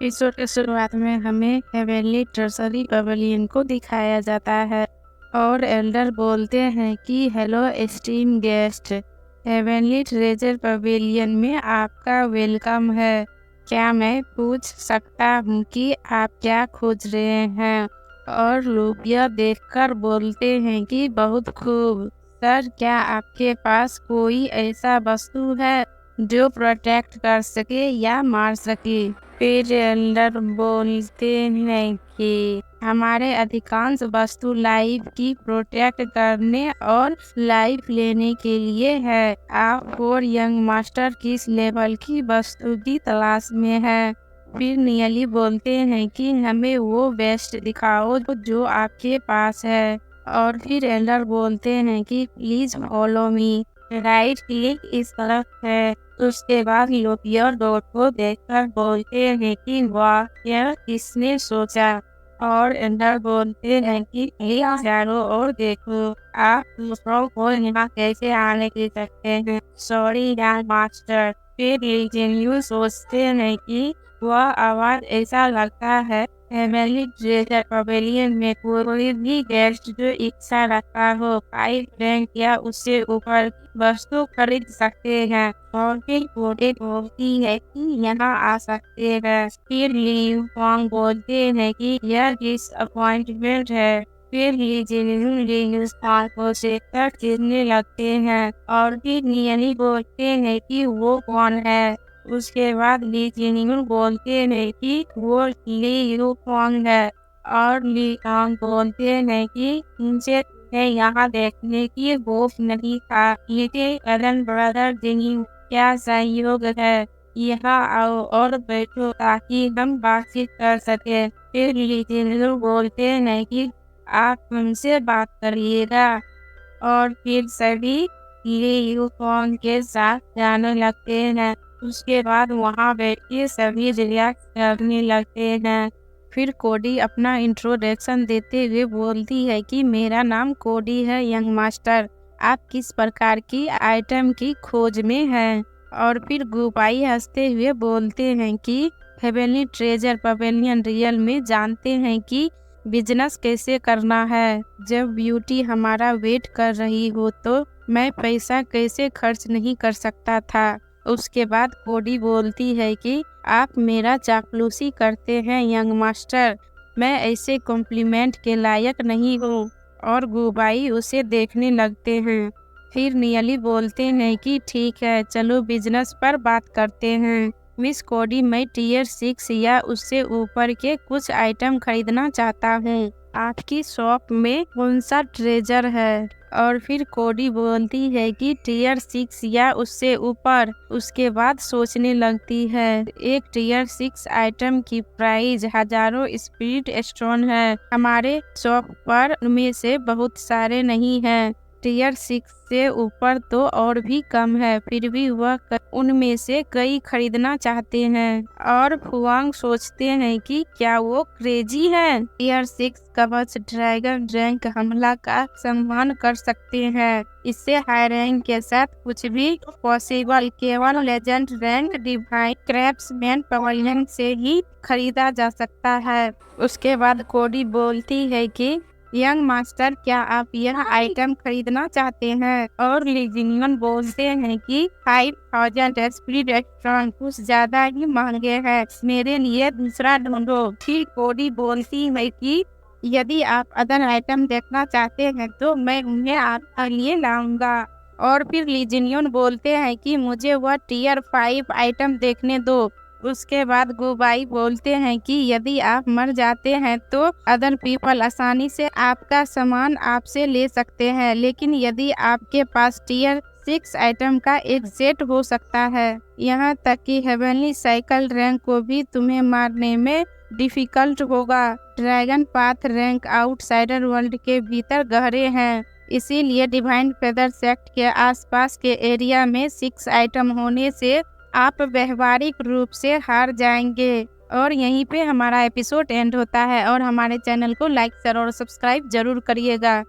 Episode के शुरुआत में हमें हेवनली ट्रेजरी पवेलियन को दिखाया जाता है और एल्डर बोलते हैं कि hello esteem guest, heavenly treasure pavilion में आपका वेलकम है। क्या मैं पूछ सकता हूँ कि आप क्या खोज रहे हैं? और लूबिया देखकर बोलते हैं कि बहुत खूब सर, क्या आपके पास कोई ऐसा वस्तु है जो प्रोटेक्ट कर सके या मार सके? फिर एल्डर बोलते हैं कि हमारे अधिकांश वस्तु लाइफ की प्रोटेक्ट करने और लाइफ लेने के लिए है। आप और यंग मास्टर किस लेवल की वस्तु की तलाश में है? फिर नियली बोलते हैं कि हमें वो बेस्ट दिखाओ जो आपके पास है। और फिर एल्डर बोलते हैं कि please follow me, right click इस तरफ है। उसके बाद लोपियर डॉट को देखकर बोलते हैं कि वाह, यह किसने सोचा? और एंडर बोलते हैं कि चारों ओर देखो, आप दूसरों को यहाँ कैसे आने दे सकते हैं? सॉरी यार मास्टर। फिर लीजेंयू सोचते हैं कि वह आवाज ऐसा लगता है हेवनली ट्रेजर पवेलियन में कोई भी गेस्ट जो इच्छा रखता हो 5 रैंक या उससे ऊपर वस्तु खरीद सकते हैं। और फिर कोडे बोलती है कि यहाँ आ सकते हैं। फिर ली फॉन्ग बोलते हैं कि यह डिसअपॉइंटमेंट है। फिर लीजिंग को देखकर चिढ़ने लगते हैं और फिर नियली बोलते हैं कि वो कौन है। उसके बाद ली जिनिंग बोलते हैं कि वो ली यू फॉन्ग है और ली फॉन्ग बोलते हैं कि उनसे यहाँ देखने की होप नहीं था। ये करण ब्रदर जिनिंग, क्या सहयोग है? यहाँ आओ और बैठो ताकि हम बातचीत कर सके। फिर ली जिनिंग बोलते हैं कि आप हमसे बात करिएगा। और फिर सभी ली यू फॉन्ग के साथ जाने लगते हैं। उसके बाद वहाँ बैठ के सभी रिलैक्स करने लगते हैं। फिर कोडी अपना इंट्रोडक्शन देते हुए बोलती है कि मेरा नाम कोडी है यंग मास्टर, आप किस प्रकार की आइटम की खोज में हैं? और फिर गुपाई हंसते हुए बोलते हैं कि हेवनली ट्रेजर पवेलियन रियल में जानते हैं कि बिजनेस कैसे करना है। जब ब्यूटी हमारा वेट कर रही हो तो मैं पैसा कैसे खर्च नहीं कर सकता था। उसके बाद कोडी बोलती है कि आप मेरा चापलूसी करते हैं यंग मास्टर, मैं ऐसे कॉम्प्लीमेंट के लायक नहीं हूँ। और गुबाई उसे देखने लगते हैं। फिर नियली बोलते हैं कि ठीक है, चलो बिजनेस पर बात करते हैं। मिस कोडी, मैं टियर 6 या उससे ऊपर के कुछ आइटम खरीदना चाहता हूँ। आपकी शॉप में कौन सा ट्रेजर है? और फिर कोडी बोलती है कि टियर 6 या उससे ऊपर। उसके बाद सोचने लगती है, एक टियर 6 आइटम की प्राइस हजारों स्पिरिट स्टोन है। हमारे शॉप पर उनमें से बहुत सारे नहीं हैं। टियर 6 से ऊपर तो और भी कम है, फिर भी वह उनमें से कई खरीदना चाहते हैं। और फुआंग सोचते हैं कि क्या वो क्रेजी हैं? टियर 6 कवच ड्रैगन रैंक हमला का सम्मान कर सकते हैं। इससे हाई रैंक के साथ कुछ भी पॉसिबल केवल legend rank divine craftsman pavilion से ही खरीदा जा सकता है। उसके बाद कोडी बोलती है कि यंग मास्टर, क्या आप यह आइटम खरीदना चाहते हैं? और लीजिनियन बोलते हैं कि 5000 स्पिरिट स्टोन कुछ ज्यादा ही महंगे हैं, मेरे लिए दूसरा ढूंढो। फिर कोडी बोलती है कि यदि आप अदर आइटम देखना चाहते हैं तो मैं उन्हें आपके लिए लाऊंगा। और फिर लीजिनियन बोलते हैं कि मुझे वह टियर 5 आइटम देखने दो। उसके बाद गुबाई बोलते हैं कि यदि आप मर जाते हैं तो अदर पीपल आसानी से आपका सामान आपसे ले सकते हैं, लेकिन यदि आपके पास टियर 6 आइटम का एक सेट हो सकता है। यहाँ तक कि हेवनली साइकिल रैंक को भी तुम्हें मारने में डिफिकल्ट होगा। Dragon path rank outsider world के भीतर गहरे हैं, इसीलिए डिवाइन फेदर सेक्ट के आसपास के एरिया में 6 आइटम होने से आप व्यवहारिक रूप से हार जाएंगे। और यहीं पे हमारा एपिसोड एंड होता है। और हमारे चैनल को लाइक शेयर और सब्सक्राइब जरूर करिएगा।